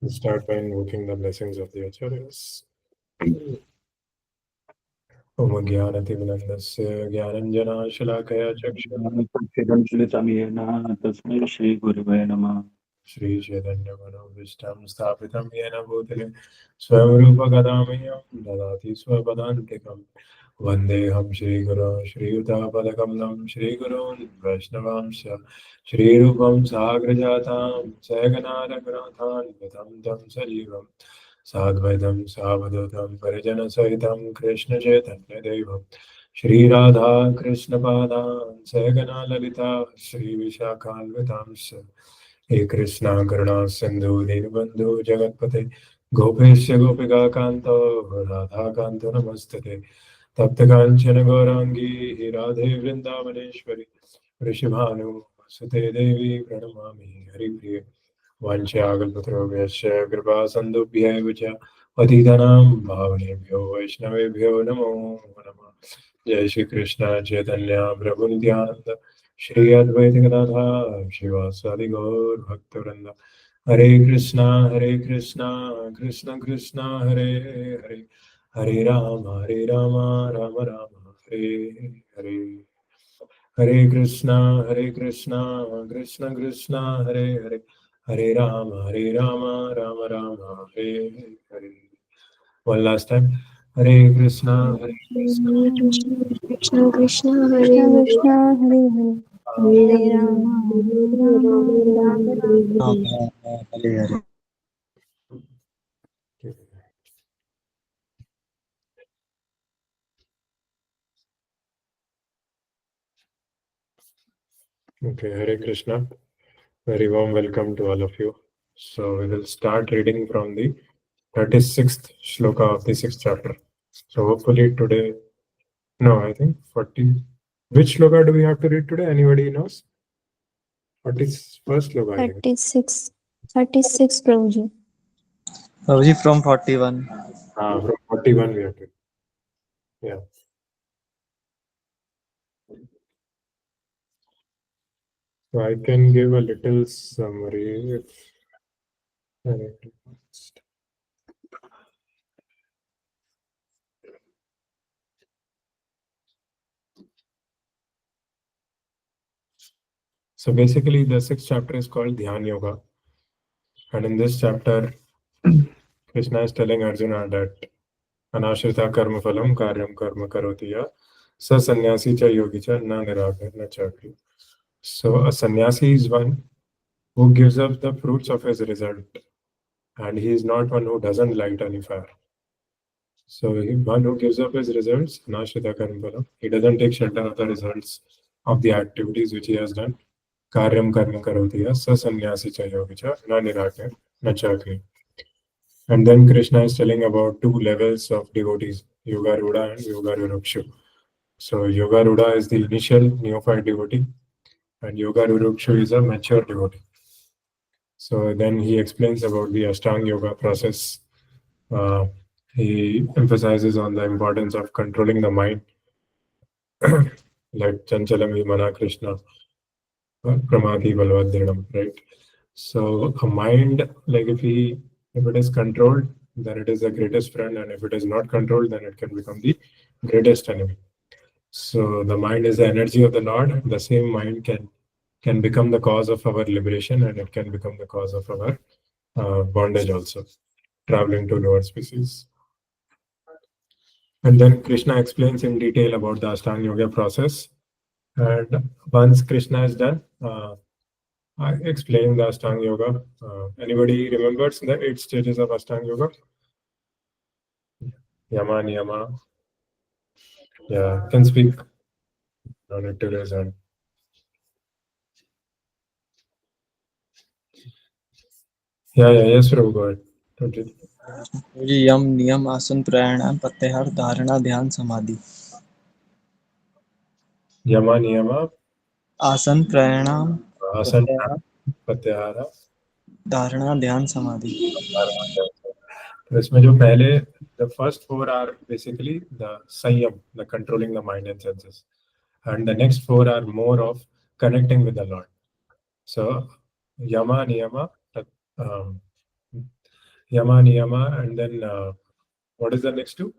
We'll start by invoking the blessings of the Acharyas. Om Jnanatiminandasya Jnananjana ज्ञानप्रचुरञ्जलितमेन तस्मै श्रीगुरुवे नमः। Shri Chaitanya Manobhishtam Sthapitam Yena Bhutale Swayam Rupa Kadamiyam Dadati Swapadantikam Vandeham Shri Guru Shri Yuta Padakamalam Shri Gurun Vaishnavamsya Shri Rupam Sagrajatam Saganara Granathan Vitam Tam Sajivam Sadvaitam Savadutam Parijana Sahitam Krishna Chaitanya Devam Shri Radha Krishna Padan Sagana Lalita Shri Vishakhan हे कृष्णा करुणा सिंधु दीनबंधु जगतपते गोपेश गोपिका Kanto Radha Kanto नमस्ते तप्त कांचन गौरांगी राधे वृंदावनेश्वरी ऋषिभानु सुते देवी प्रणमामि हरिप्रिय वाञ्छाकल्पतरुभ्यश्च कृपा सन्दुभ्यैव च पतितानां पावनेभ्यो वैष्णवेभ्यो नमो नमः। जय श्री कृष्ण चैतन्य प्रभु नित्यानंद श्री अद्वैत गदाधर श्रीवासादि गौर भक्तवृंद हरे Krishna Krishna Krishna Hare Hare Hare Ram Ram Ram Hare Hare Hare Krishna Krishna Krishna Hare Hare Hare Ram Ram Ram Hare Hare. One last time. Hare Krishna, Hare Krishna, Hare Krishna, Krishna Krishna, Hare Krishna Hare, Krishna Hare Hare Hare Hare Rama, Rama Hare Hare Rama Rama Rama Hare. Hare Hare. Okay, Hare Krishna. Very warm welcome to all of you. So we will start reading from the 36th shloka of the 6th chapter. So hopefully today, no, I think 40. Which shloka do we have to read today? Anybody knows? 41st shloka, I think. 36 36 Prabhuji. Prabhuji from 41. From 41 we have to. Yeah. So I can give a little summary if I need to. So basically, the 6th chapter is called Dhyan Yoga. And in this chapter, Krishna is telling Arjuna that Anashrita karma phalam karyam karma karoti ya sa sannyasi cha yogi cha na niragya na chakri. So a sannyasi is one who gives up the fruits of his result, and he is not one who doesn't light any fire. So one who gives up his results, Anashrita karma phalam, he doesn't take shelter of the results of the activities which he has done. Karyam karma karoti ya sa sannyasi cha yogi cha na niragya na chakri. And then Krishna is telling about two levels of devotees, Yoga Ruda and Yoga Rurukshu. So Yoga Ruda is the initial neophyte devotee, and Yoga Rurukshu is a mature devotee. So then he explains about the Ashtanga Yoga process. He emphasizes on the importance of controlling the mind, like Chanchalam Vimana Krishna, Pramati Balvadrinam, right? So a mind, like if it is controlled, then it is the greatest friend, and if it is not controlled, then it can become the greatest enemy. So the mind is the energy of the Lord. The same mind can become the cause of our liberation, and it can become the cause of our bondage also, traveling to lower species. And then Krishna explains in detail about the Ashtanga Yoga process. And once Krishna is done, I explained the Ashtanga Yoga. Anybody remembers the 8 stages of Ashtanga Yoga? Yama, Niyama. Yeah, can speak. No need to raise hand. Yeah, yes, Prabhu, go ahead. Totally. प्रभुजी यम नियम आसन प्राणायाम प्रत्याहार धारणा ध्यान समाधि। Yama, Niyama, आसन प्राणायाम Asan, प्रत्याहार Pratyahara. धारणा ध्यान समाधि। तो इसमें जो पहले the first four are basically the संयम, the controlling the mind and senses, and the next four are more of connecting with the Lord. So yama niyama, um, Yama, Niyama, and then what is the next two?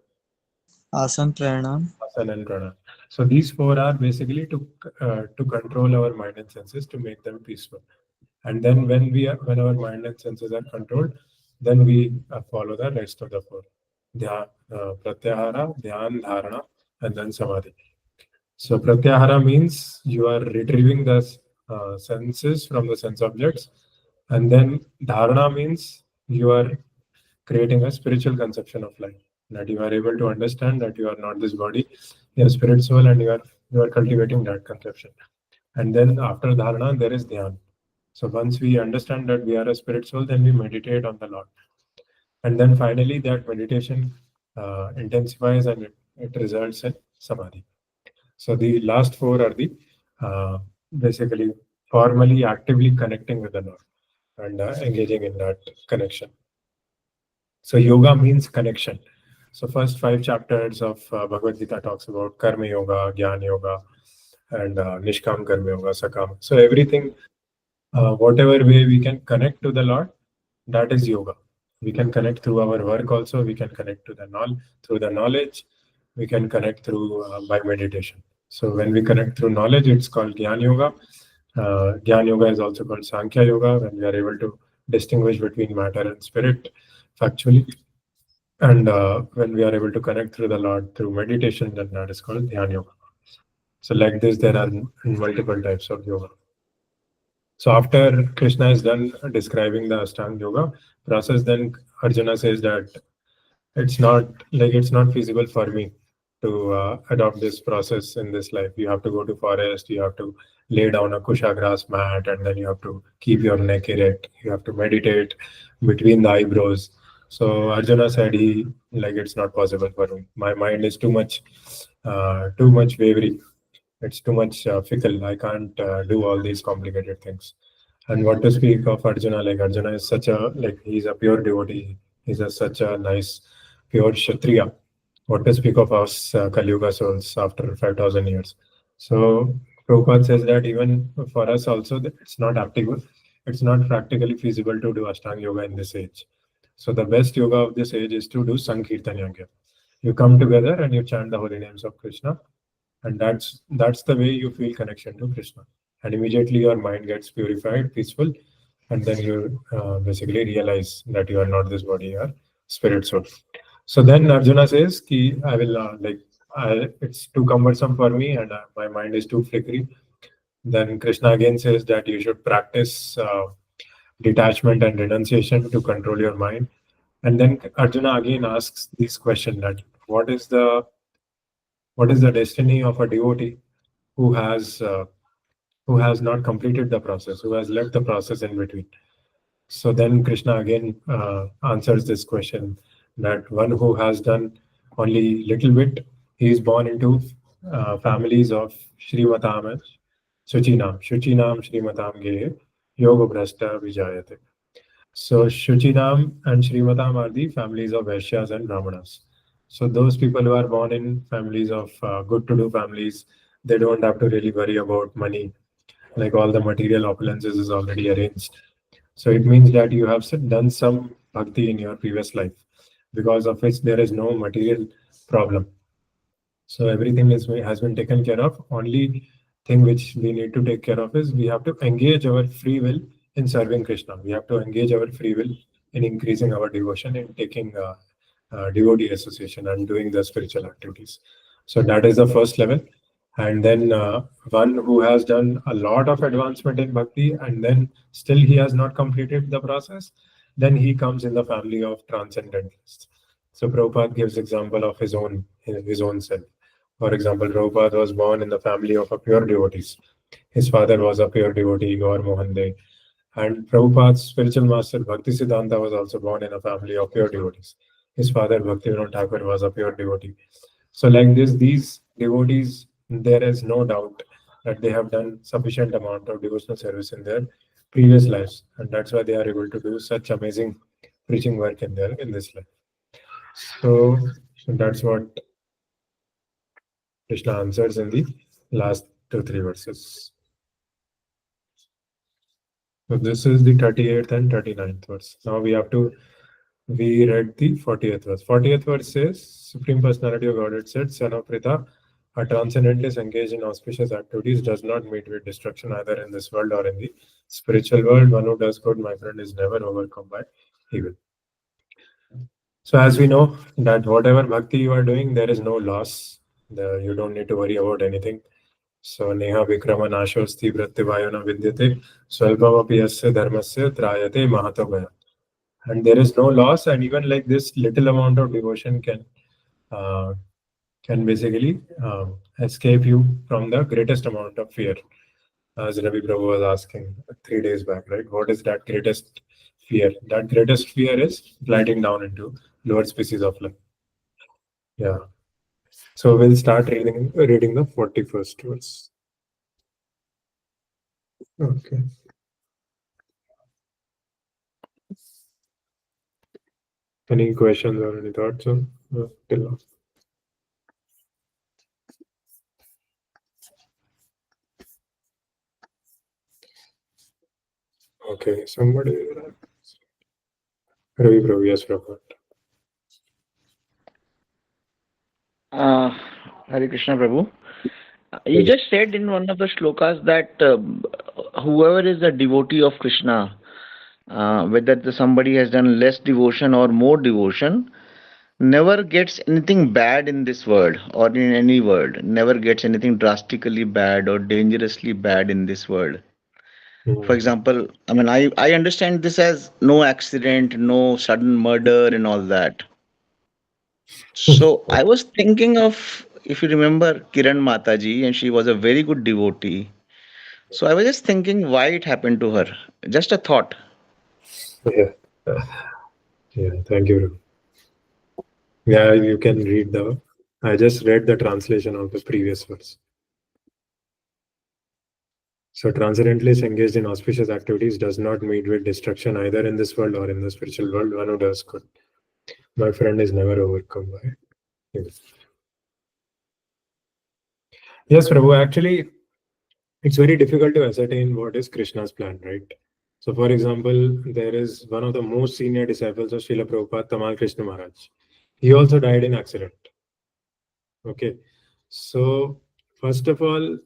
Asan pranayam. Asana and Pranayama. So these four are basically to control our mind and senses to make them peaceful. And then when our mind and senses are controlled, then we follow the rest of the four. Pratyahara, Dhyan, Dharana, and then Samadhi. So Pratyahara means you are retrieving the senses from the sense objects, and then Dharana means you are creating a spiritual conception of life. That you are able to understand that you are not this body, you are spirit soul, and you are cultivating that conception. And then after Dharana, there is Dhyan. So once we understand that we are a spirit soul, then we meditate on the Lord. And then finally, that meditation intensifies and it results in samadhi. So the last four are the basically formally, actively connecting with the Lord and engaging in that connection. So yoga means connection. So first five chapters of Bhagavad Gita talks about karma yoga, jnana yoga, and nishkam karma yoga, sakam. So everything, whatever way we can connect to the Lord, that is yoga. We can connect through our work also. We can connect to the through the knowledge. We can connect through by meditation. So when we connect through knowledge, it's called Gyan Yoga. Gyan Yoga is also called Sankhya Yoga when we are able to distinguish between matter and spirit factually. And when we are able to connect through the Lord through meditation, then that is called Dhyan Yoga. So like this, there are multiple types of yoga. So after Krishna is done describing the Ashtanga Yoga process, then Arjuna says that it's not feasible for me to adopt this process in this life. You have to go to forest, you have to lay down a kusha grass mat, and then you have to keep your neck erect. You have to meditate between the eyebrows. So Arjuna said he like it's not possible for me. My mind is too much wavering. It's too much fickle. I can't do all these complicated things. And what to speak of Arjuna? Like Arjuna is such a like he's a pure devotee. Such a nice pure Kshatriya. What to speak of us Kali Yuga souls after 5,000 years? So Prabhupada says that even for us also that it's not practically feasible to do Ashtanga Yoga in this age. So the best yoga of this age is to do Sankirtan Yoga. You come together and you chant the holy names of Krishna, and that's the way you feel connection to Krishna, and immediately your mind gets purified, peaceful, and then you basically realize that you are not this body, you are spirit soul. So then Arjuna says ki I will it's too cumbersome for me, and my mind is too flickery. Then Krishna again says that you should practice detachment and renunciation to control your mind. And then Arjuna again asks this question that what is the destiny of a devotee who has not completed the process, who has left the process in between. So then Krishna again answers this question that one who has done only little bit, he is born into families of Shrimatam and Shuchinam. Shuchinam Shrimatam Gehe Yoga Brashta Vijayate. So Shuchinam and Shrimatam are the families of Vaishyas and Brahmanas. So those people who are born in families of good-to-do families, they don't have to really worry about money. Like all the material opulences is already arranged. So it means that you have done some bhakti in your previous life, because of which there is no material problem. So everything has been taken care of. Only thing which we need to take care of is we have to engage our free will in serving Krishna. We have to engage our free will in increasing our devotion, in taking devotee association and doing the spiritual activities. So that is the first level. And then one who has done a lot of advancement in bhakti and then still he has not completed the process, then he comes in the family of transcendentalists. So Prabhupada gives example of his own self. For example, Prabhupada was born in the family of a pure devotees. His father was a pure devotee, Gaur Mohan De. And Prabhupada's spiritual master, Bhakti Siddhanta, was also born in a family of pure devotees. His father, Bhaktivinoda Thakur, was a pure devotee. So like this, these devotees, there is no doubt that they have done sufficient amount of devotional service in their previous lives. And that's why they are able to do such amazing preaching work in this life. So that's what Krishna answers in the last 2-3 verses. So this is the 38th and 39th verse. Now we have to we read the 40th verse. 40th verse says, Supreme Personality of Godhead said, Son of Pritha, a transcendentalist engaged in auspicious activities does not meet with destruction either in this world or in the spiritual world. One who does good, my friend, is never overcome by evil. So as we know that whatever bhakti you are doing, there is no loss. You don't need to worry about anything. So neha vikrama nashosti pratyavayana vidyate swalpamapi yasya dharmasya trayate mahatogaya. And there is no loss, and even like this little amount of devotion uh, can basically escape you from the greatest amount of fear. As Ravi Prabhu was asking 3 days back, right? What is that greatest fear? That greatest fear is gliding down into lower species of life. Yeah. So we'll start reading the 41st verse. Okay. Any questions or any thoughts on till now? Okay, somebody. Ravi Prabhu, yes, Prabhu. Uh, Hare Krishna Prabhu. You just said in one of the shlokas that whoever is a devotee of Krishna, whether somebody has done less devotion or more devotion, never gets anything bad in this world or in any world, never gets anything drastically bad or dangerously bad in this world. For example, I mean, I understand this as no accident, no sudden murder, and all that. So I was thinking of, if you remember Kiran Mataji, and she was a very good devotee. So I was just thinking why it happened to her. Just a thought. Yeah. Yeah, thank you. Yeah, you can read I just read the translation of the previous verse. So transcendentalist engaged in auspicious activities does not meet with destruction either in this world or in the spiritual world. One who does good, my friend, is never overcome by evil. Yes, Prabhu. Actually, it's very difficult to ascertain what is Krishna's plan, right? So, for example, there is one of the most senior disciples of Srila Prabhupada, Tamal Krishna Maharaj. He also died in accident. Okay. So, first of all,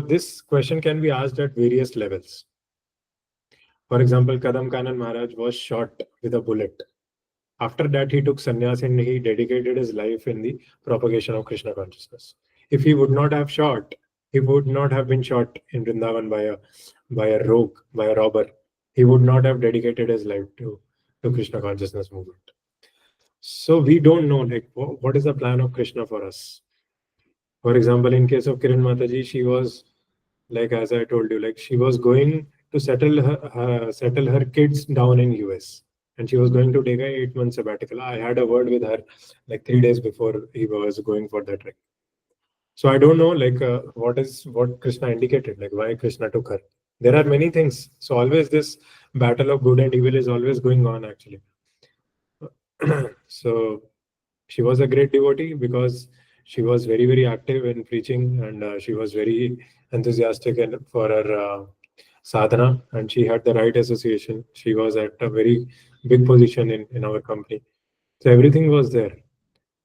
this question can be asked at various levels. For example, Kadam Kanan Maharaj was shot with a bullet. After that, he took sannyas and he dedicated his life in the propagation of Krishna consciousness. If he would not have shot, he would not have been shot in Vrindavan by a rogue, by a robber. He would not have dedicated his life to Krishna consciousness movement. So we don't know like what is the plan of Krishna for us. For example, in case of Kiran Mataji, she was like as I told you, like she was going to settle her kids down in US, and she was going to take a 8 month sabbatical. I had a word with her like 3 days before he was going for that trip. So I don't know like what Krishna indicated, like why Krishna took her. There are many things. So always this battle of good and evil is always going on actually. So she was a great devotee because she was very active in preaching, and she was very enthusiastic for her sadhana, and she had the right association. She was at a very big position in our company, so everything was there.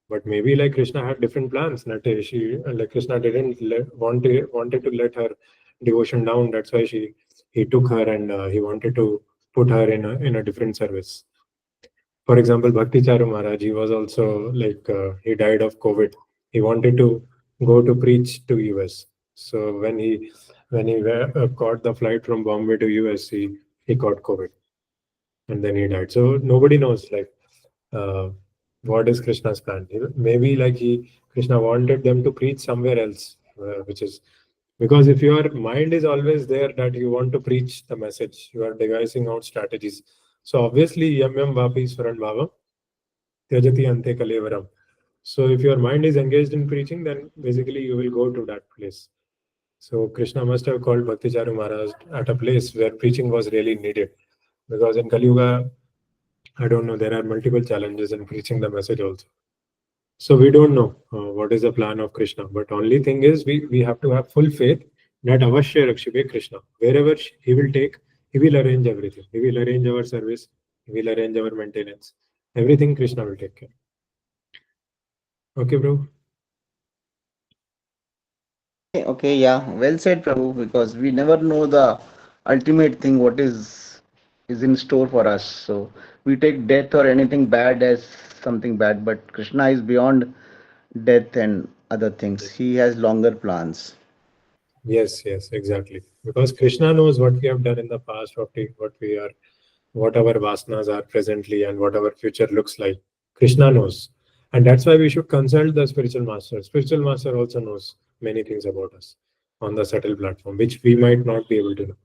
But maybe like Krishna had different plans. That she like Krishna didn't wanted to let her devotion down. That's why he took her, and he wanted to put her in a different service. For example, Bhakti Charu Maharaj, he was also like he died of COVID. He wanted to go to preach to US. So when he caught the flight from Bombay to US, he caught COVID, and then he died. So nobody knows like uh, what is Krishna's plan. Maybe like Krishna wanted them to preach somewhere else, which is because if your mind is always there that you want to preach the message, you are devising out strategies. So obviously, yam yam vapi swaran bhava Tyajati ante kalevaram. So if your mind is engaged in preaching, then basically you will go to that place. So Krishna must have called Bhakti Charu Maharaj at a place where preaching was really needed. Because in Kali Yuga, I don't know, there are multiple challenges in preaching the message also. So we don't know what is the plan of Krishna. But only thing is we have to have full faith that Avashya Rakshibe Krishna. Wherever he will take, he will arrange everything. He will arrange our service. He will arrange our maintenance. Everything Krishna will take care. Okay, bro. Okay, yeah, well said, Prabhu, because we never know the ultimate thing what is in store for us. So we take death or anything bad as something bad, but Krishna is beyond death and other things. He has longer plans. Yes, yes, exactly. Because Krishna knows what we have done in the past, what we are, what our vasanas are presently, and what our future looks like. Krishna knows. And that's why we should consult the spiritual master. Spiritual master also knows many things about us on the subtle platform, which we might not be able to know.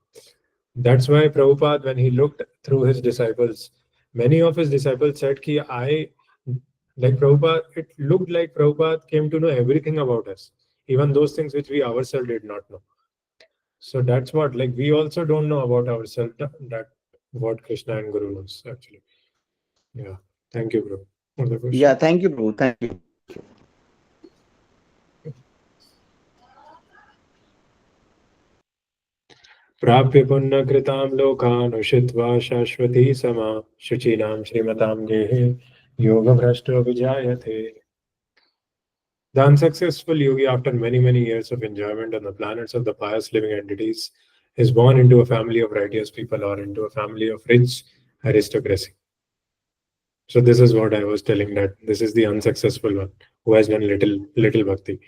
That's why Prabhupada, when he looked through his disciples, many of his disciples said, Ki like Prabhupada, it looked like Prabhupada came to know everything about us, even those things which we ourselves did not know. So that's what, like, we also don't know about ourselves that what Krishna and Guru knows, actually. Yeah. Thank you, bro, for the Yeah, question. thank you, Prabhu. Thank you. प्राप्य पुण्यकृतां लोकान् उषित्वा शाश्वती समा शुचीनां श्रीमतां गेहे योगभ्रष्टो विजायते. The unsuccessful yogi, after many, many years of enjoyment on the planets of the pious living entities, is born into a family of righteous people or into a family of rich aristocracy. So this is what I was telling, that this is the unsuccessful one who has done little bhakti,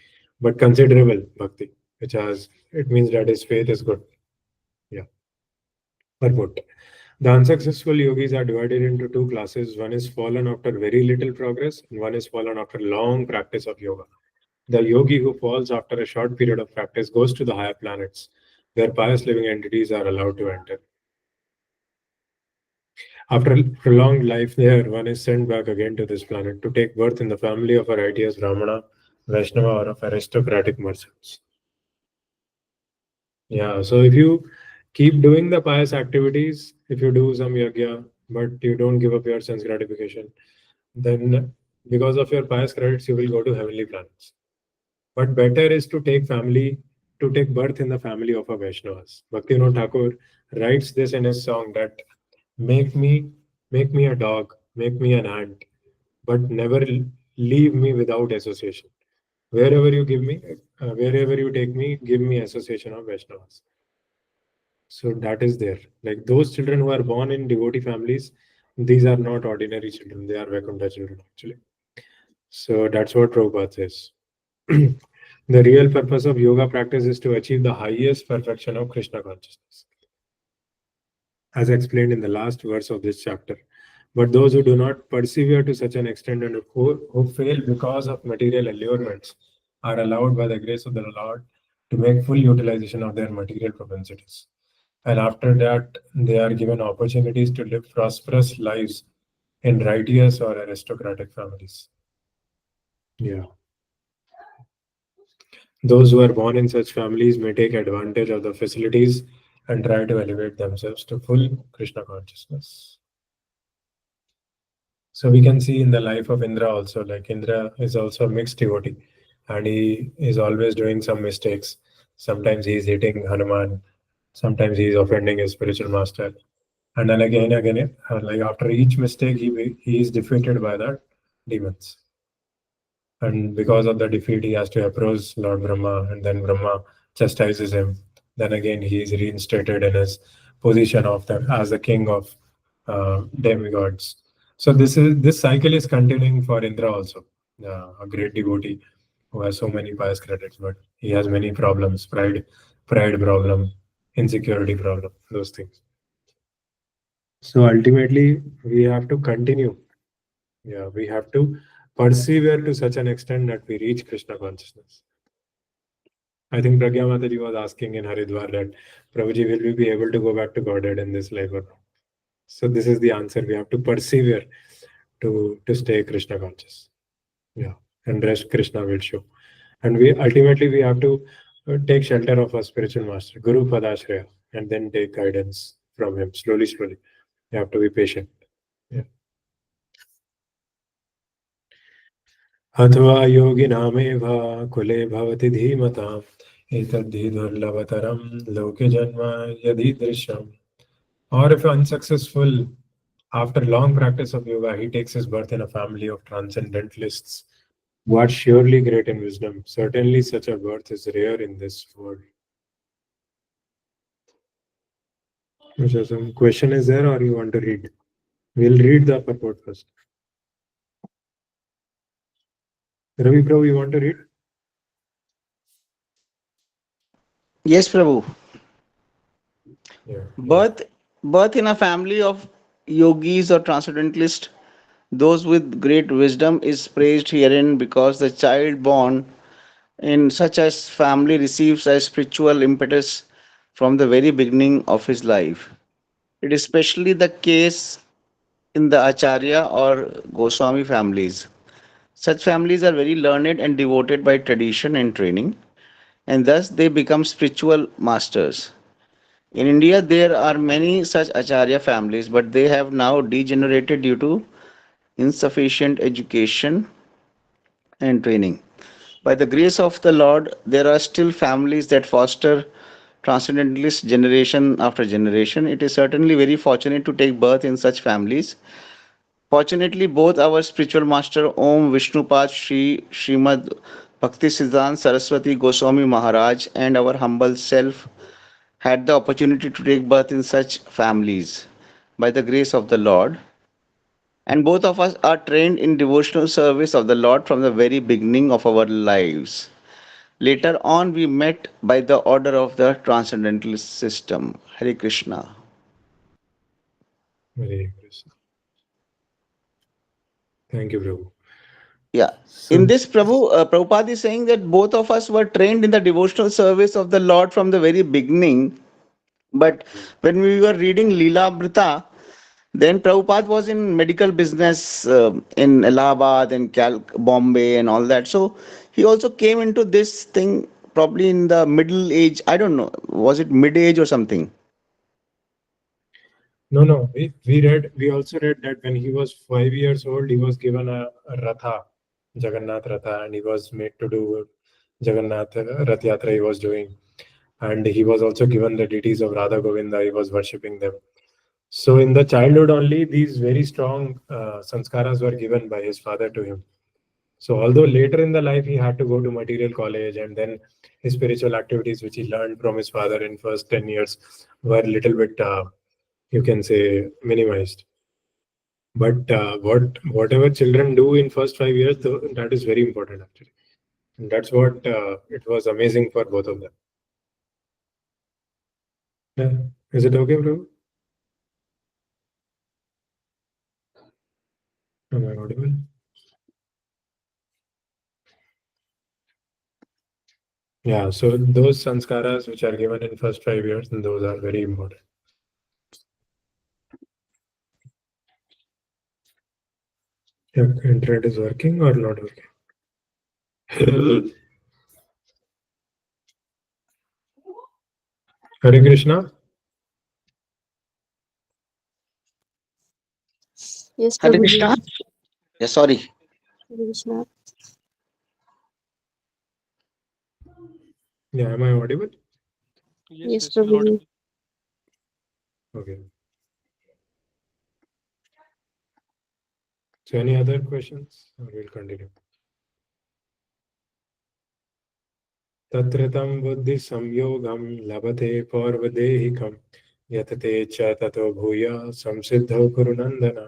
but considerable bhakti, which has, it means that his faith is good. Yeah. Purport. The unsuccessful yogis are divided into two classes. One is fallen after very little progress, and one is fallen after long practice of yoga. The yogi who falls after a short period of practice goes to the higher planets, where pious living entities are allowed to enter. After a prolonged life there, one is sent back again to this planet to take birth in the family of a righteous Brahmana, Vaishnava, or of aristocratic merchants. Yeah, so if you keep doing the pious activities, if you do some yajna, but you don't give up your sense gratification, then because of your pious credits, you will go to heavenly planets. But better is to take birth in the family of a Vaishnavas. Bhaktivinoda Thakur writes this in his song that make me make me a dog, make me an ant, but never leave me without association. Wherever you take me, give me association of Vaishnavas. So that is there. Like those children who are born in devotee families, these are not ordinary children. They are Vaikuntha children actually. So that's what Prabhupada says. The real purpose of yoga practice is to achieve the highest perfection of Krishna consciousness, as explained in the last verse of this chapter. But those who do not persevere to such an extent and who fail because of material allurements are allowed by the grace of the Lord to make full utilization of their material propensities. And after that, they are given opportunities to live prosperous lives in righteous or aristocratic families. Yeah. Those who are born in such families may take advantage of the facilities and try to elevate themselves to full Krishna consciousness. So we can see in the life of Indra also, like Indra is also a mixed devotee and he is always doing some mistakes. Sometimes he is hitting Hanuman, sometimes he is offending his spiritual master. And then again, like after each mistake, he is defeated by the demons. And because of the defeat, he has to approach Lord Brahma, and then Brahma chastises him. Then again, he is reinstated in his position of the as the king of demigods. So this cycle is continuing for Indra also, a great devotee who has so many pious credits, but he has many problems: pride problem, insecurity problem, those things. So ultimately, we have to continue. Yeah, we have to persevere to such an extent that we reach Krishna consciousness. I think Pragya Mataji was asking in Haridwar that Prabhuji, will we be able to go back to Godhead in this life or not? So this is the answer. We have to persevere to stay Krishna conscious. Yeah, and rest Krishna will show. And we have to take shelter of our spiritual master, Guru Padashraya, and then take guidance from him slowly, slowly. You have to be patient. Yeah. अथवा योगिनामेव कुले भवति धीमताम् एतद्धि दुर्लभतरं लोके जन्म यदि दृश्यम्. Or if unsuccessful After long practice of yoga, he takes his birth in a family of transcendentalists who are surely great in wisdom. Certainly, such a birth is rare in this world. So some question is there, or you want to read? We'll read the purport first. Ravi Prabhu, you want to read? Yes, Prabhu. Yeah. Birth, birth in a family of yogis or transcendentalists, those with great wisdom, is praised herein because the child born in such a family receives a spiritual impetus from the very beginning of his life. It is especially the case in the Acharya or Goswami families. Such families are very learned and devoted by tradition and training, and thus they become spiritual masters. In India, there are many such Acharya families, but they have now degenerated due to insufficient education and training. By the grace of the Lord, there are still families that foster transcendentalist generation after generation. It is certainly very fortunate to take birth in such families. Fortunately, both our spiritual master Om Vishnupad Shri Srimad Bhakti Siddhant Saraswati Goswami Maharaj and our humble self had the opportunity to take birth in such families by the grace of the Lord. And both of us are trained in devotional service of the Lord from the very beginning of our lives. Later on, we met by the order of the transcendentalist system. Hare Krishna. Very Krishna. Thank you, Prabhu. Yeah. In So, this, Prabhupada is saying that both of us were trained in the devotional service of the Lord from the very beginning. But when we were reading Leela Amrita, then Prabhupada was in medical business in Allahabad and Bombay and all that. So he also came into this thing probably in the middle age. I don't know. Was it mid age or something? no. We also read that when he was 5 years old, he was given a Ratha, Jagannath Ratha, and he was made to do Jagannath Rath Yatra he was doing. And he was also given the deities of Radha Govinda, he was worshipping them. So in the childhood only, these very strong sanskaras were given by his father to him. So although later in the life he had to go to material college, and then his spiritual activities which he learned from his father in first 10 years were a little bit, you can say, minimized. But whatever children do in first 5 years, that is very important actually. And that's what it was amazing for both of them. Yeah. Is it okay, bro? Am I audible? Yeah, so those sanskaras which are given in first 5 years, and those are very important. Yeah, internet is working or not working? Hare Krishna. Yes, Hare Prabhuji. Krishna. Yeah, sorry. Hare Krishna. Yeah, am I audible? Yes, Prabhuji. Okay. So any other questions? Or we'll continue. Tatratam buddhi samyogam labhate parvadehikam yatate cha tato bhuya samsiddho kurunandana.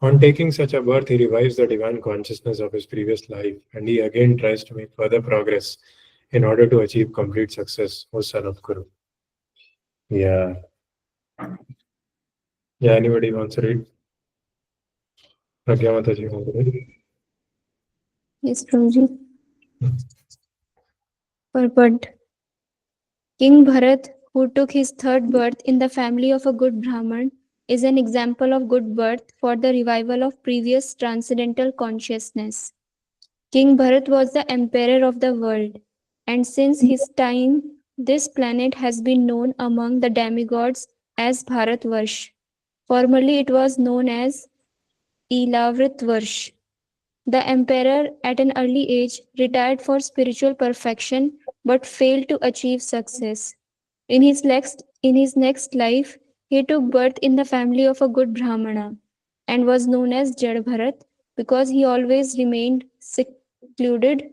On taking such a birth, he revives the divine consciousness of his previous life, and he again tries to make further progress in order to achieve complete success, O son of Kuru. Yeah. Yeah, anybody wants to read? Pragya Mataji wants to read? Yes, Prabhuji. Purport. King Bharat, who took his third birth in the family of a good Brahman, is an example of good birth for the revival of previous transcendental consciousness. King Bharat was the emperor of the world, and since his time, this planet has been known among the demigods as Bharatvarsh. Formerly, it was known as Ilavritvarsh. The emperor, at an early age, retired for spiritual perfection but failed to achieve success. In his next life, He took birth in the family of a good Brahmana and was known as Jad Bharat because he always remained secluded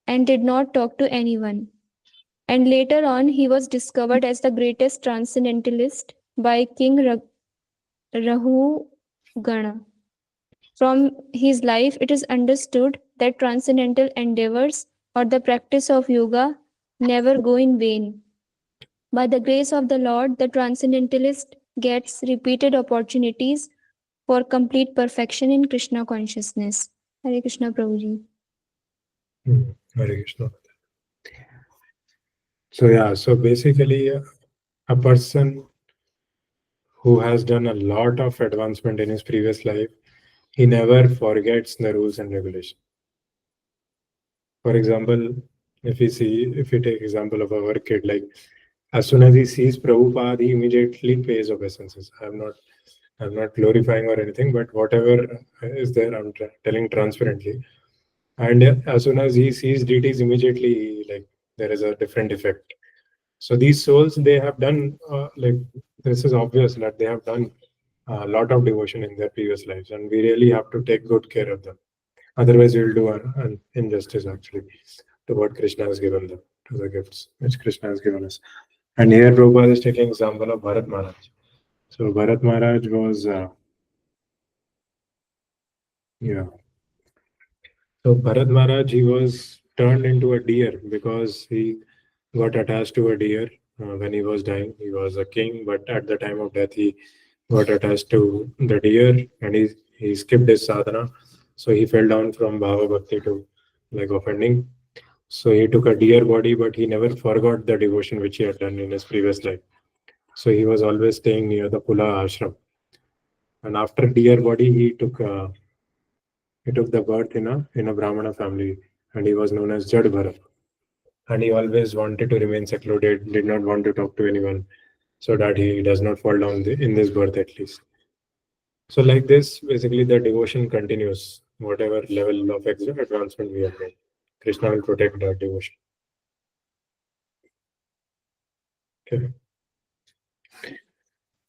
and did not talk to anyone. And later on, he was discovered as the greatest transcendentalist by King Rahugana. From his life, it is understood that transcendental endeavors or the practice of yoga never go in vain. By the grace of the Lord, the transcendentalist gets repeated opportunities for complete perfection in Krishna consciousness. Hare Krishna Prabhuji. Hare Krishna. So yeah, so basically a person who has done a lot of advancement in his previous life, he never forgets the rules and regulations. For example, if we take example of our kid, like as soon as he sees Prabhupada, he immediately pays obeisances. I'm not glorifying or anything, but whatever is there, I'm telling transparently. And as soon as he sees deities, immediately like there is a different effect. So these souls, they have done like this is obvious that they have done a lot of devotion in their previous lives, and we really have to take good care of them. Otherwise, we'll do an injustice actually to what Krishna has given them, to the gifts which Krishna has given us. And here Prabhupada is taking example of Bharat Maharaj. So Bharat Maharaj was, yeah. So Bharat Maharaj, he was turned into a deer because he got attached to a deer when he was dying. He was a king, but at the time of death, he got attached to the deer and he skipped his sadhana. So he fell down from Bhava Bhakti to like offending. So he took a deer body, but he never forgot the devotion which he had done in his previous life. So he was always staying near the Pula ashram. And after deer body, he took the birth in a Brahmana family, and he was known as Jad Bharat. And he always wanted to remain secluded, did not want to talk to anyone, so that he does not fall down in this birth at least. So like this, basically the devotion continues, whatever level of advancement we have made. Krishna will protect that devotion. Okay.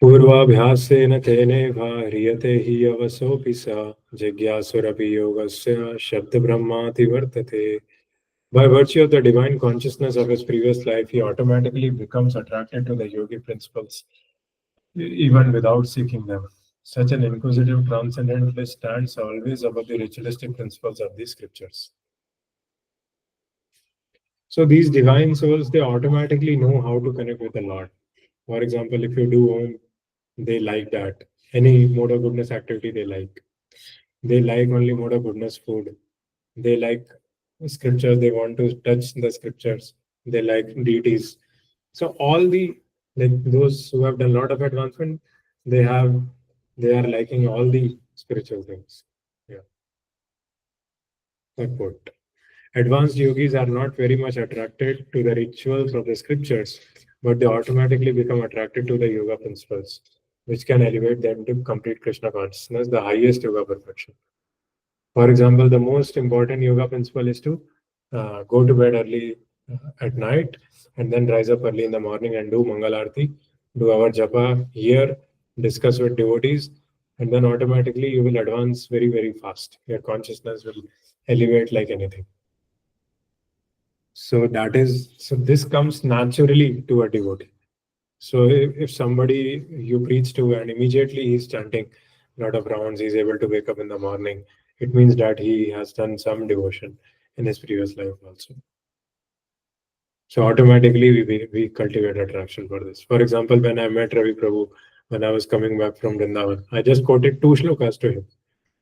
पूर्वाभ्यासेन तेनेवा ह्रियते हि अवसोऽपि स जिज्ञासुरपि योगस्य शब्दब्रह्माति वर्तते. By virtue of the divine consciousness of his previous life, he automatically becomes attracted to the yogi principles, even without seeking them. Such an inquisitive transcendentalist stands always above the ritualistic principles of the scriptures. So these divine souls, they automatically know how to connect with the Lord. For example, if you do Om, they like that. Any mode of goodness activity they like. They like only mode of goodness food. They like scriptures, they want to touch the scriptures. They like deities. So all the like those who have done a lot of advancement, they are liking all the spiritual things. Yeah. That quote. Advanced yogis are not very much attracted to the rituals of the scriptures, but they automatically become attracted to the yoga principles, which can elevate them to complete Krishna consciousness, the highest yoga perfection. For example, the most important yoga principle is to go to bed early at night and then rise up early in the morning and do Mangalarti, do our japa here, discuss with devotees, and then automatically you will advance very, very fast. Your consciousness will elevate like anything. So this comes naturally to a devotee. So if somebody you preach to and immediately he's chanting a lot of rounds, he's able to wake up in the morning, it means that he has done some devotion in his previous life also. So automatically we cultivate attraction for this. For example, when I met Ravi Prabhu, when I was coming back from Vrindavan, I just quoted 2 shlokas to him.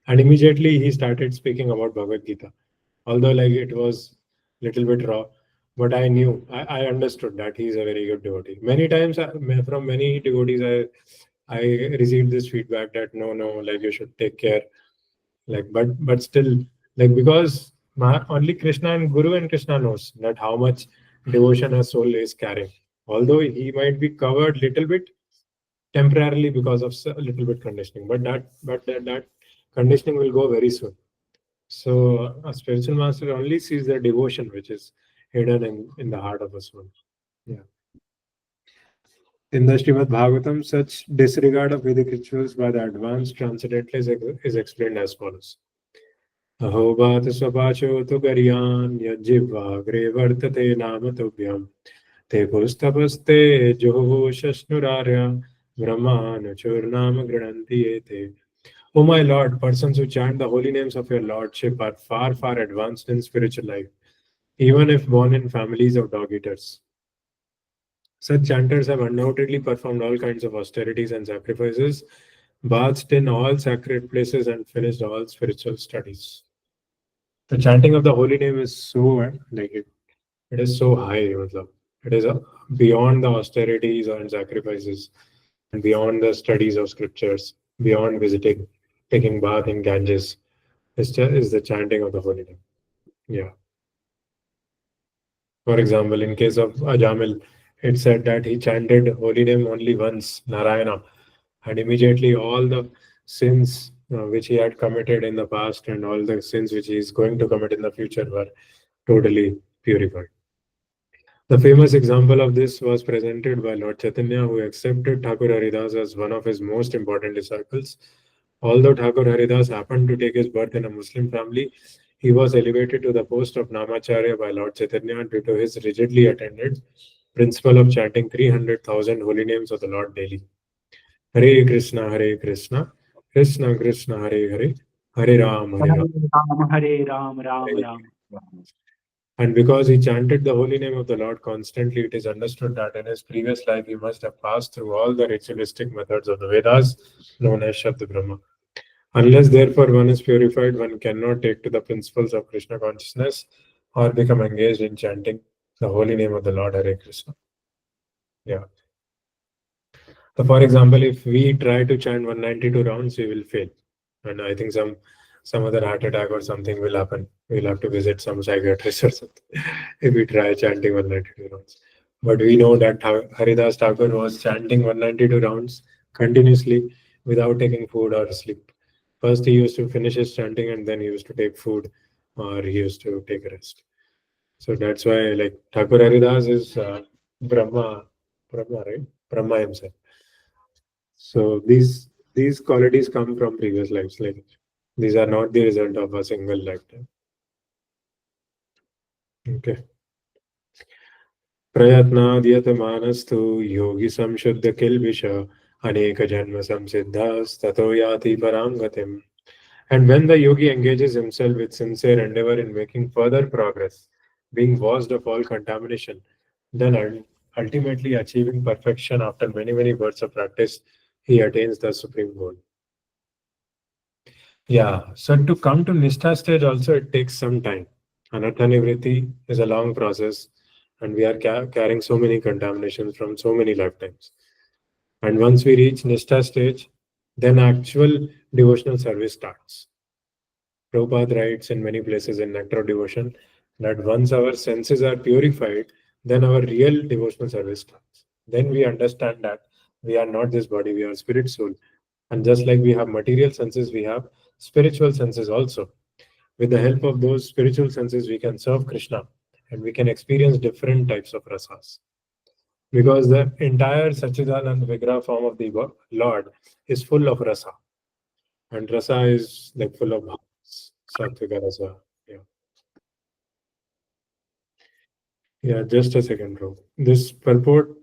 And immediately he started speaking about Bhagavad Gita. Although like it was little bit raw, but I understood that he's a very good devotee. Many times from many devotees, I received this feedback that no, like you should take care, like but still, like because only Krishna and Guru and Krishna knows that how much devotion a soul is carrying. Although he might be covered little bit temporarily because of a little bit conditioning, but that conditioning will go very soon. So a spiritual master only sees the devotion which is hidden in the heart of a soul. Yeah. In the Srimad Bhagavatam, such disregard of Vedic rituals by the advanced transcendentalists is explained as follows. Ahobat swapacho tu garyan yajivagre vartate nama tubhyam te pustapaste joho shashnurarya brahmana churnam grananti ete. O my Lord, persons who chant the holy names of your Lordship are far, far advanced in spiritual life, even if born in families of dog eaters. Such chanters have undoubtedly performed all kinds of austerities and sacrifices, bathed in all sacred places, and finished all spiritual studies. The chanting of the holy name is so it is so high. matlab. It is beyond the austerities and sacrifices, and beyond the studies of scriptures, beyond visiting, taking bath in Ganges. Is the chanting of the holy name. Yeah. For example, in case of Ajamil, it said that he chanted holy name only once, Narayana, and immediately all the sins which he had committed in the past and all the sins which he is going to commit in the future were totally purified. The famous example of this was presented by Lord Chaitanya, who accepted Thakur Haridas as one of his most important disciples. Although Thakur Haridas happened to take his birth in a Muslim family, he was elevated to the post of Namacharya by Lord Chaitanya due to his rigidly attended principle of chanting 300,000 holy names of the Lord daily. Hare Krishna, Hare Krishna, Krishna Krishna, Hare Hare, Hare Ram, Hare Ram. Hare Ram, Ram Ram. And because he chanted the holy name of the Lord constantly, it is understood that in his previous life he must have passed through all the ritualistic methods of the Vedas, known as Shabda Brahma. Unless, therefore, one is purified, one cannot take to the principles of Krishna consciousness or become engaged in chanting the holy name of the Lord Hare Krishna. Yeah. So, for example, if we try to chant 192 rounds, we will fail. And I think some other heart attack or something will happen. We'll have to visit some psychiatrist or something if we try chanting 192 rounds. But we know that Haridas Thakur was chanting 192 rounds continuously without taking food or sleep. First, he used to finish his chanting and then he used to take food or he used to take rest. So that's why, like, Thakur Haridas is Brahma, right? Brahma himself. So these qualities come from previous lives. Like, these are not the result of a single lifetime. Okay. प्रयत्नाद्यतमानस्तु योगी संशुद्ध किल्बिष अनेक जन्म संसिद्धस्ततो याति परां गतिम्. And when the yogi engages himself with sincere endeavor in making further progress, being washed of all contamination, then ultimately achieving perfection after many, many births of practice, he attains the supreme goal. Yeah, so to come to Nishtha stage also, it takes some time. Anartha Nivritti is a long process, and we are carrying so many contaminations from so many lifetimes. And once we reach Nishtha stage, then actual devotional service starts. Prabhupada writes in many places in Nectar of Devotion that once our senses are purified, then our real devotional service starts. Then we understand that we are not this body, we are spirit soul. And just like we have material senses, we have spiritual senses also. With the help of those spiritual senses, we can serve Krishna and we can experience different types of rasas. Because the entire Sachidanand Vigraha form of the Lord is full of rasa. And rasa is like full of bhavas, sattvika rasa. Yeah. Yeah, just a second, bro. This purport,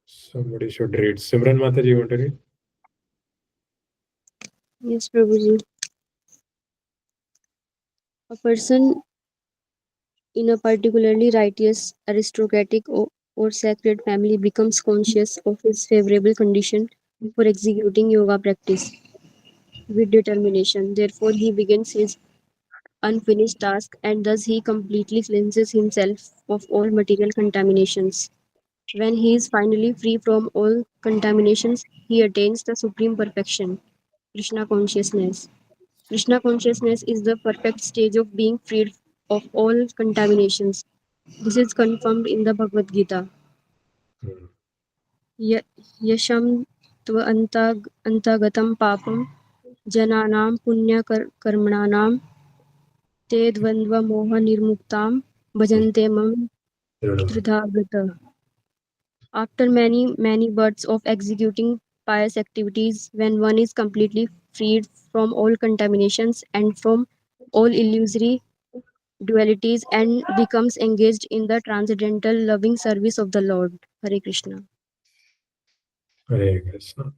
somebody should read. Simran Mataji, you want to read? Yes, Prabhuji. A person in a particularly righteous, aristocratic, or sacred family becomes conscious of his favorable condition for executing yoga practice with determination. Therefore, he begins his unfinished task and thus he completely cleanses himself of all material contaminations. When he is finally free from all contaminations, he attains the supreme perfection, Krishna consciousness. Krishna consciousness is the perfect stage of being freed of all contaminations. This is confirmed in the Bhagavad Gita. Yasham tva antagatam papam jananam punya karmanam te dvandva moha nirmuktam bhajante mam tridhavrata. After many births of executing pious activities, when one is completely freed from all contaminations and from all illusory dualities and becomes engaged in the transcendental loving service of the Lord. Hare Krishna. Hare Krishna.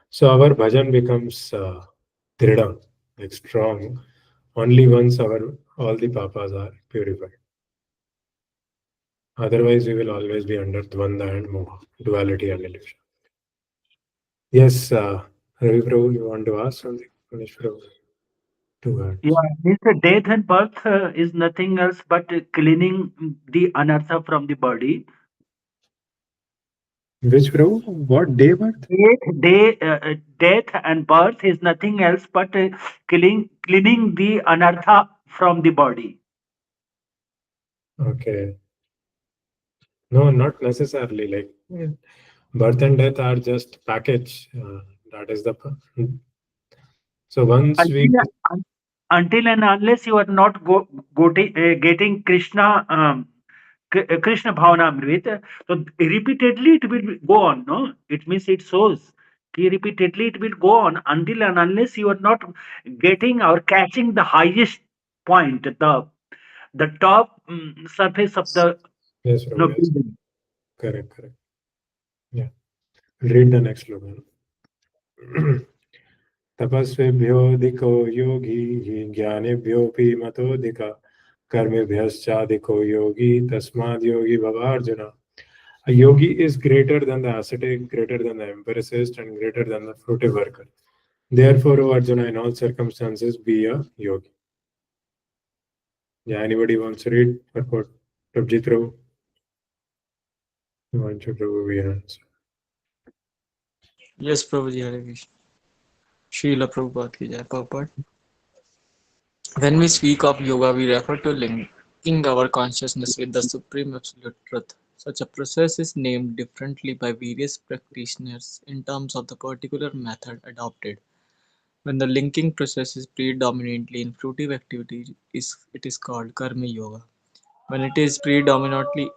So our bhajan becomes dhrida, like strong, only once our all the papas are purified. Otherwise, we will always be under dvanda and moha, duality and illusion. Yes, Ravi Prabhu, you want to ask something? Manish Prabhu, two Yeah, hands. this death and birth is nothing else but cleaning the anartha from the body. Which Prabhu? What day birth? Death and birth is nothing else but cleaning the anartha from the body. Okay. No, not necessarily. Like birth and death are just package. That is the. So once we. Until, until and unless you are not getting Krishna Krishna Bhavanamrit, so repeatedly it will go on. No, it means it shows. Repeatedly it will go on until and unless you are not getting or catching the highest point, the top surface of the Yes, Prabhu. Yes. building. Correct. Correct. Yeah. Read the next slogan. तपस्विभ्योऽधिको योगी ज्ञानिभ्योऽपि मतोऽधिकः कर्मिभ्यश्चाधिको योगी तस्माद् योगी भव Arjun. A yogi is greater than the ascetic, greater than the empiricist, and greater than the fruitive worker. Therefore, O Arjuna, in all circumstances, be a yogi. Yeah, anybody wants to read? Purport. Prabhjit Prabhu. Himanshu Prabhu, we answer. Yes, Prabhuji, Hare Krishna. Srila Prabhupada ki jai. Purport. When we speak of yoga, we refer to linking our consciousness with the Supreme Absolute Truth. Such a process is named differently by various practitioners in terms of the particular method adopted. When the linking process is predominantly in fruitive activity, it is called karma yoga. When it is predominantly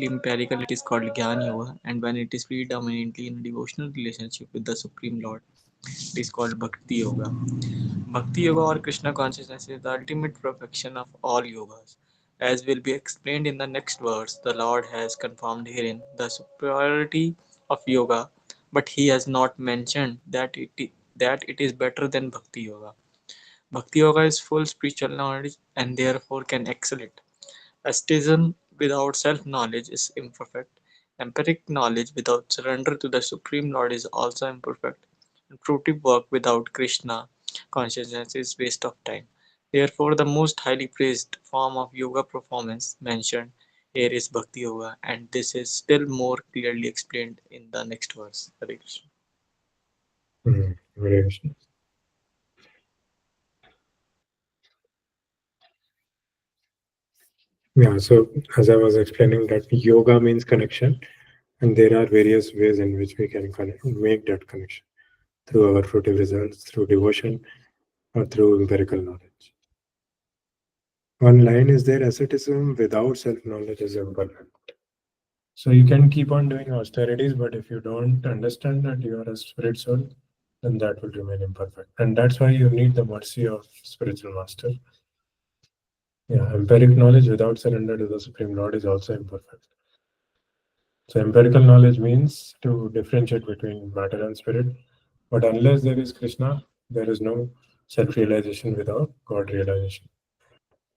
empirical, it is called Jnana Yoga, and when it is predominantly in a devotional relationship with the Supreme Lord, it is called Bhakti Yoga. Bhakti Yoga or Krishna consciousness is the ultimate perfection of all yogas. As will be explained in the next verse, the Lord has confirmed herein the superiority of yoga, but he has not mentioned that it is better than Bhakti Yoga. Bhakti Yoga is full spiritual knowledge and therefore can excel it. Asceticism without self-knowledge is imperfect. Empiric knowledge without surrender to the Supreme Lord is also imperfect. And fruitive work without Krishna consciousness is waste of time. Therefore, the most highly praised form of yoga performance mentioned here is Bhakti Yoga, and this is still more clearly explained in the next verse. Hare Krishna. Hare Krishna. Yeah, so as I was explaining that yoga means connection, and there are various ways in which we can make that connection through our fruitive results, through devotion, or through empirical knowledge. One line is there, asceticism without self-knowledge is imperfect. So you can keep on doing austerities, but if you don't understand that you are a spirit soul, then that will remain imperfect. And that's why you need the mercy of spiritual master. Yeah, empiric knowledge without surrender to the Supreme Lord is also imperfect. So empirical knowledge means to differentiate between matter and spirit, but unless there is Krishna, there is no self-realization without God realization.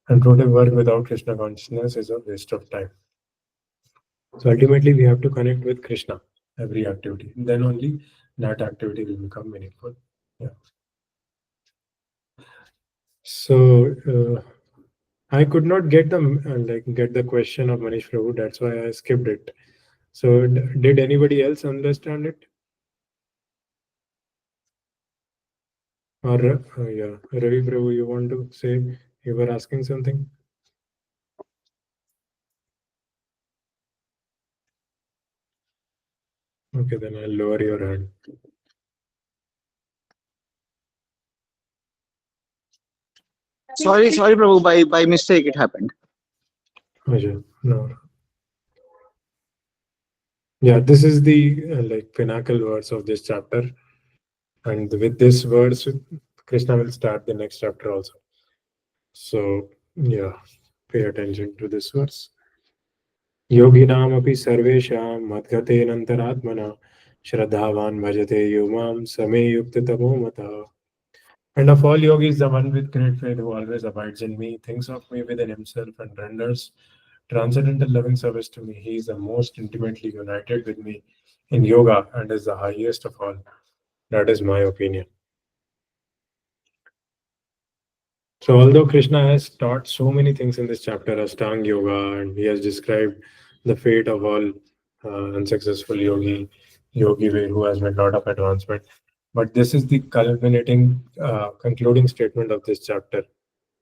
And fruitive work without Krishna consciousness is a waste of time. So ultimately, we have to connect with Krishna every activity. Then only that activity will become meaningful. Yeah. So I could not get the question of Manish Prabhu. That's why I skipped it. So did anybody else understand it? Or yeah, Ravi Prabhu, you want to say you were asking something? Okay, then I'll lower your hand. Sorry, Prabhu. By mistake, it happened. Ajay, no. Yeah, this is the like pinnacle words of this chapter, and with this words, Krishna will start the next chapter also. So yeah, pay attention to this verse. योगिनामपि सर्वेषां मद्गतेनन्तरात्मना श्रद्धावान् भजते यो मां समे युक्ततमो मतः. And of all yogis, the one with great faith who always abides in me, thinks of me within himself, and renders transcendental loving service to me. He is the most intimately united with me in yoga and is the highest of all. That is my opinion. So, although Krishna has taught so many things in this chapter, Ashtanga Yoga, and he has described the fate of all unsuccessful yogi who has made a lot of advancement. But this is the culminating, concluding statement of this chapter,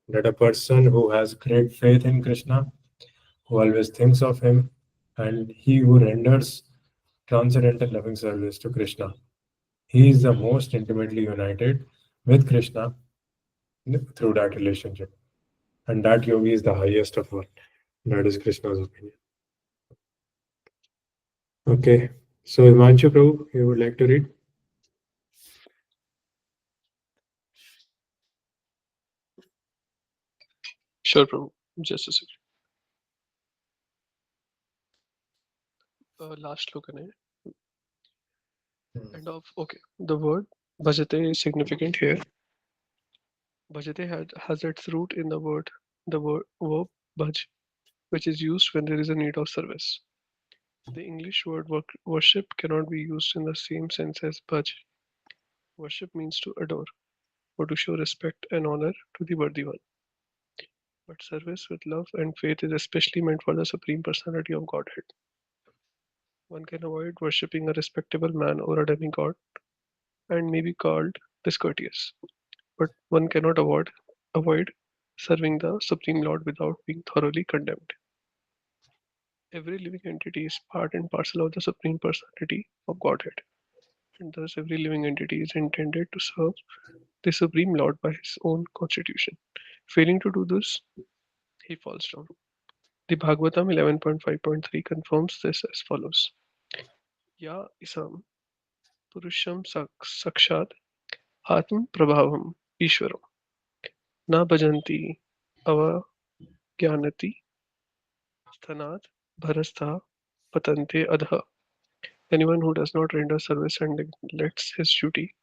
that a person who has great faith in Krishna, who always thinks of him, and he who renders transcendental loving service to Krishna, he is the most intimately united with Krishna through that relationship. And that yogi is the highest of all. That is Krishna's opinion. Okay. So, Himanshu Prabhu, you would like to read? Sure, Prabhu. Just a second. Last look at it. And of okay, the word bhajate is significant here. Bhajate has its root in the word verb bhaj, which is used when there is a need of service. The English word worship cannot be used in the same sense as bhaj. Worship means to adore or to show respect and honor to the worthy one. But service with love and faith is especially meant for the Supreme Personality of Godhead. One can avoid worshipping a respectable man or a demigod and may be called discourteous, but one cannot avoid serving the Supreme Lord without being thoroughly condemned. Every living entity is part and parcel of the Supreme Personality of Godhead, and thus every living entity is intended to serve the Supreme Lord by his own constitution. Failing to do this, he falls down. The Bhagavatam 11.5.3 confirms this as follows. Ya isam purusham sakshat atma prabhavam ishwaram na bhajanti avagyanati sthanat bharastha patante adha. Anyone who does not render service and neglects his duty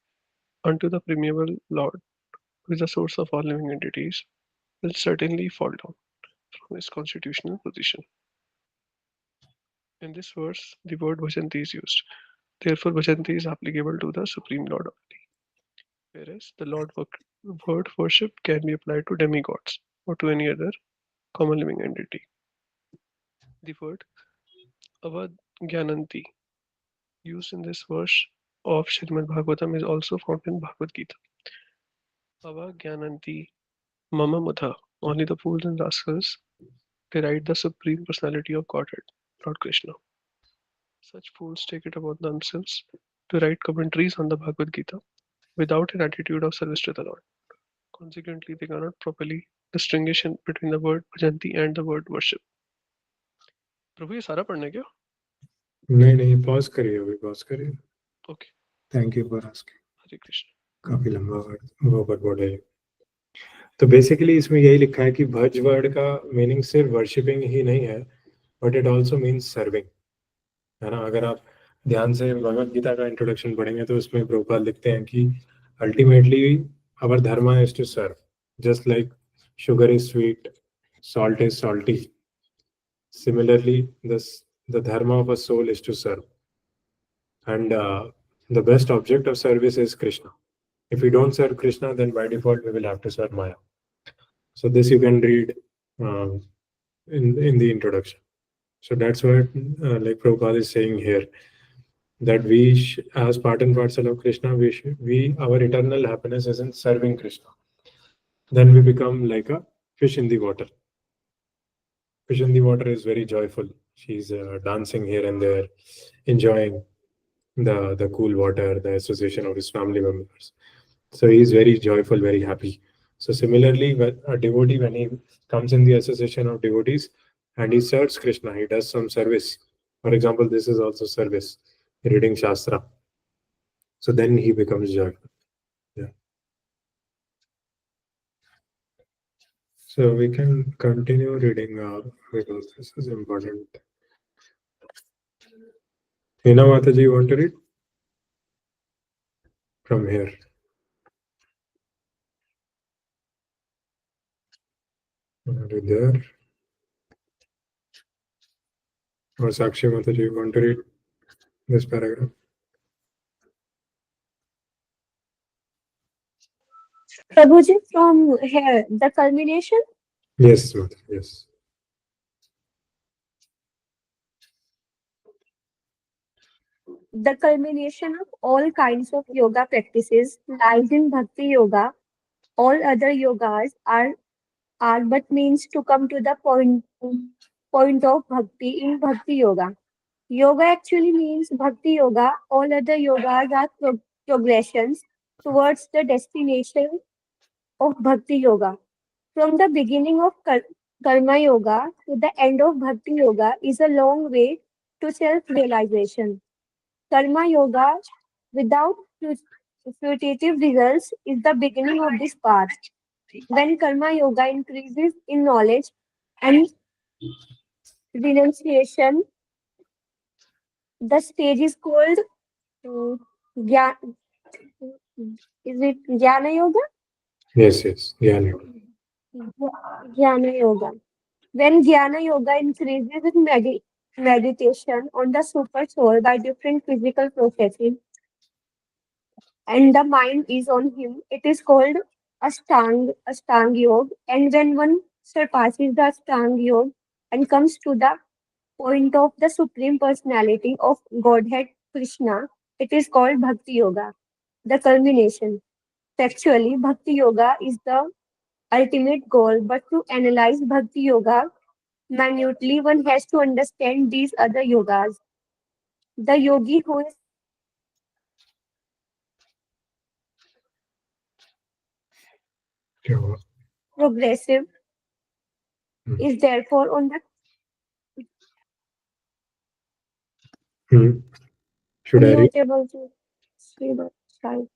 unto the primeval Lord, who is the source of all living entities, will certainly fall down from his constitutional position. In this verse, the word Bhajanti is used. Therefore, Bhajanti is applicable to the Supreme Lord only, whereas the word worship can be applied to demigods or to any other common living entity. The word Avagyananti used in this verse of Srimad Bhagavatam is also found in Bhagavad Gita. Avagyananti Mama Mudha. Only the fools and rascals deride the Supreme Personality of Godhead, Lord Krishna. Such fools take it upon themselves to write commentaries on the Bhagavad Gita without an attitude of service to the Lord. Consequently, they cannot properly distinguish between the word bhajanti and the word worship. प्रभु ये सारा पढ़ना है क्या? नहीं pause करिए अभी pause करिए. Okay. Thank you for asking. हरे कृष्ण. काफी लंबा वर्ड है. तो बेसिकली इसमें यही लिखा है कि भज वर्ड का मीनिंग सिर्फ वर्शिपिंग ही नहीं है, but it also means serving, है ना. अगर आप ध्यान से भगवत गीता का इंट्रोडक्शन पढ़ेंगे तो उसमें प्रभुपाद लिखते हैं कि ultimately our dharma is to serve, just like sugar is sweet, salt is salty. Similarly, the dharma of a soul is to serve, and the best object of service is Krishna. If we don't serve Krishna, then by default we will have to serve Maya. So this you can read in the introduction. So that's what like Prabhupada is saying here, that we as part and parcel of Krishna, our eternal happiness is in serving Krishna. Then we become like a fish in the water. Fish in the water is very joyful. She's dancing here and there, enjoying the cool water, the association of his family members. So he's very joyful, very happy. So similarly, when a devotee, when he comes in the association of devotees and he serves Krishna, he does some service, For example, this is also service, reading Shastra. So then he becomes joyful. Yeah. So we can continue reading because this is important. Hina Mataji, you want to read? From here. Already there. Or Sakshi Mataji, you want to read this paragraph? Prabhuji, from here, the culmination, Yes, Mataji, yes. the culmination of all kinds of yoga practices lies in bhakti yoga. All other yogas are but means to come to the point of bhakti in bhakti yoga. Yoga actually means bhakti yoga. All other yogas are progressions towards the destination of bhakti yoga. From the beginning of karma yoga to the end of bhakti yoga is a long way to self-realization. Karma yoga without fruitive results is the beginning of this path. When karma yoga increases in knowledge and renunciation, the stage is called Gya- is it Jnana Yoga? Yes, yes. Jnana Yoga. Jnana Yoga. When Jnana Yoga increases in meditation on the super soul by different physical processes and the mind is on him, it is called Ashtang Yoga. And when one surpasses the Ashtang Yoga and comes to the point of the Supreme Personality of Godhead Krishna, it is called Bhakti Yoga, the culmination. Factually, Bhakti Yoga is the ultimate goal, but to analyze Bhakti Yoga minutely, one has to understand these other yogas. The yogi who is Yoga. progressive is therefore on the Hmm. Should I read? unmutable to see the side.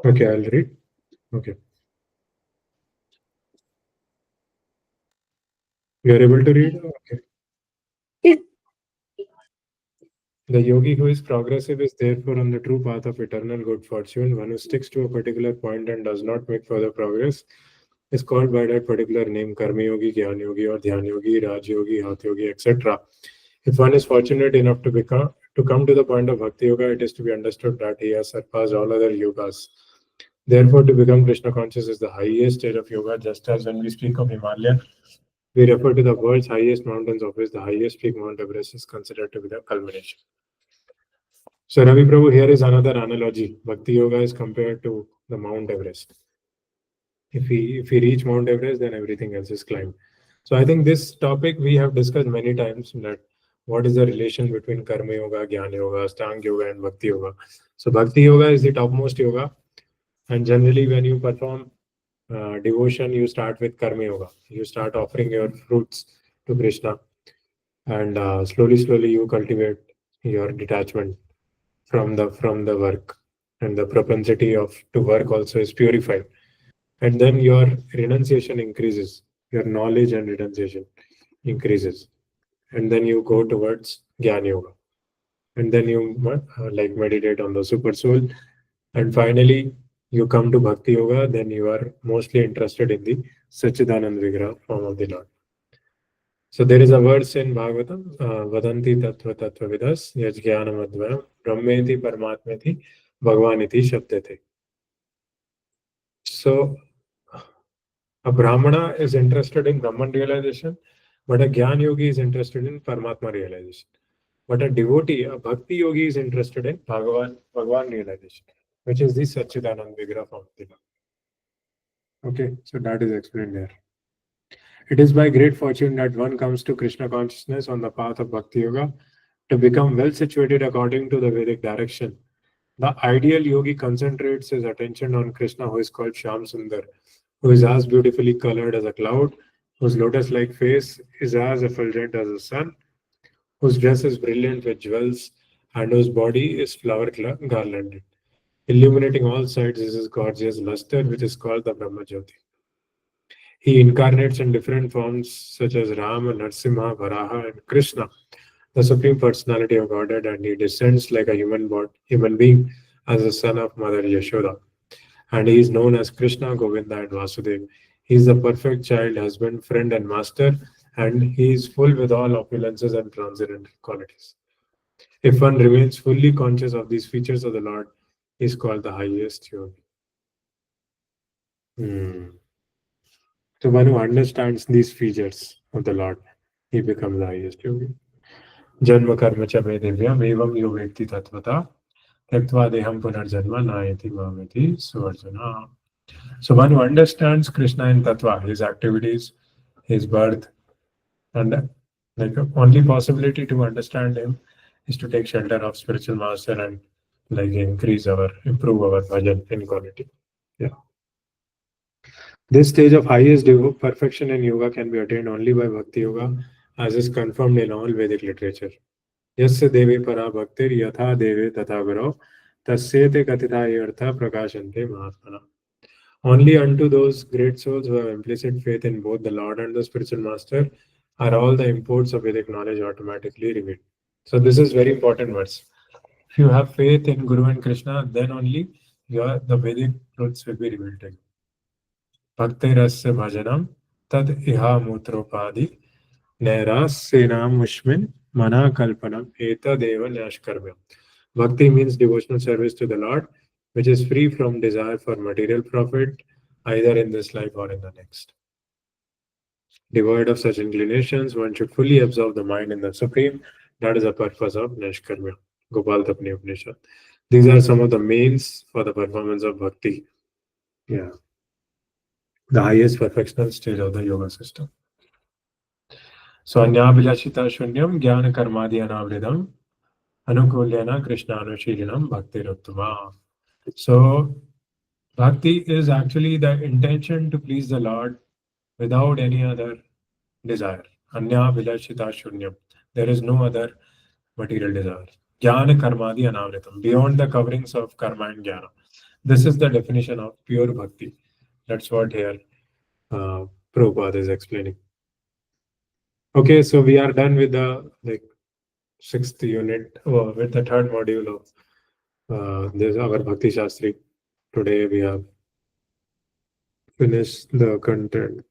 Okay, I'll read. Okay. You are able to read? Okay. Is The yogi who is progressive is therefore on the true path of eternal good fortune. One who sticks to a particular point and does not make further progress is called by that particular name, Karma Yogi, Jnana Yogi, or Dhyan Yogi, Raj Yogi, Hatha Yogi, etc. If one is fortunate enough to come to the point of Bhakti Yoga, it is to be understood that he has surpassed all other yogas. Therefore, to become Krishna conscious is the highest stage of yoga, just as when we speak of Himalaya, we refer to the world's highest mountains, of which the highest peak, Mount Everest, is considered to be the culmination. So, Ravi Prabhu, here is another analogy. Bhakti Yoga is compared to the Mount Everest. If we reach Mount Everest, then everything else is climbed. So, I think this topic we have discussed many times, that what is the relation between Karma Yoga, Jnana Yoga, Stang Yoga, and Bhakti Yoga. So, Bhakti Yoga is the topmost yoga, and generally, when you perform devotion, you start with Karma Yoga. You start offering your fruits to Krishna, and slowly you cultivate your detachment from the work, and the propensity of to work also is purified, and then your renunciation increases, your knowledge and renunciation increases, and then you go towards Jnana Yoga, and then you like meditate on the super soul, and finally you come to Bhakti Yoga. Then you are mostly interested in the Sachidanand Vigraha form of the Lord. So there is a verse in Bhagavatam, Vadanti Tattva Tattva Vidas, Yaj Jnanam Advayam, Brahmeti Paramatmeti, Bhagavaniti Shabdate. So a Brahmana is interested in Brahman realization, but a Jnana Yogi is interested in Paramatma realization. But a devotee, a Bhakti Yogi is interested in Bhagavan realization, which is the Sachidanand Vigraha form of the Lord. Okay, so that is explained there. It is by great fortune that one comes to Krishna consciousness on the path of Bhakti Yoga to become well situated according to the Vedic direction. The ideal yogi concentrates his attention on Krishna, who is called Shyam Sundar, who is as beautifully colored as a cloud, whose lotus like face is as effulgent as the sun, whose dress is brilliant with jewels and whose body is garlanded. Illuminating all sides is his gorgeous luster, which is called the Brahmajyoti. He incarnates in different forms such as Rama, Narsimha, Varaha, and Krishna, the Supreme Personality of Godhead, and he descends like a human being as the son of Mother Yashoda. And he is known as Krishna, Govinda, and Vasudev. He is the perfect child, husband, friend, and master, and he is full with all opulences and transcendental qualities. If one remains fully conscious of these features of the Lord, he is called the highest yogi. So one who understands these features of the Lord, he becomes the highest yogi. Janma karma cha me divyam evam yo vekti tatvata tyaktva deham punarjanma nayati mameti suvarjana. So one who understands Krishna in tattva, his activities, his birth, and like only possibility to understand him is to take shelter of spiritual master and like improve our bhajan in quality. Yeah. This stage of highest perfection in yoga can be attained only by bhakti yoga, as is confirmed in all Vedic literature. Yasya deve para bhaktir yatha deve tatha guru tasyete katita artha prakashante mahatmana. Only unto those great souls who have implicit faith in both the Lord and the spiritual master are all the imports of Vedic knowledge automatically revealed. So this is very important verse. If you have faith in Guru and Krishna, then only the Vedic truths will be revealed to you. Bhaktirasya bhajanam tad iha mutropadi nairasyenam mushmin mana kalpanam eta deva nashkarmyam. Bhakti means devotional service to the Lord, which is free from desire for material profit, either in this life or in the next. Devoid of such inclinations, one should fully absorb the mind in the Supreme. That is the purpose of Nishkarmya, Gopal Tapni Upanishad. These are some of the mains for the performance of Bhakti. Yeah. The highest perfectional stage of the yoga system. So, Anyabhilashita Shunyam Jnana Karmadi Anavridam Anukulyana Krishna Anushilinam Bhakti Ruttama. So, Bhakti is actually the intention to please the Lord without any other desire. Anya Vilashita Shunyam. There is no other material desire. Jnana Karmadi Anavritam. Beyond the coverings of karma and jnana. This is the definition of pure bhakti. That's what here Prabhupada is explaining. Okay, so we are done with the sixth unit, with the third module of this our Bhakti Shastri. Today we have finished the content.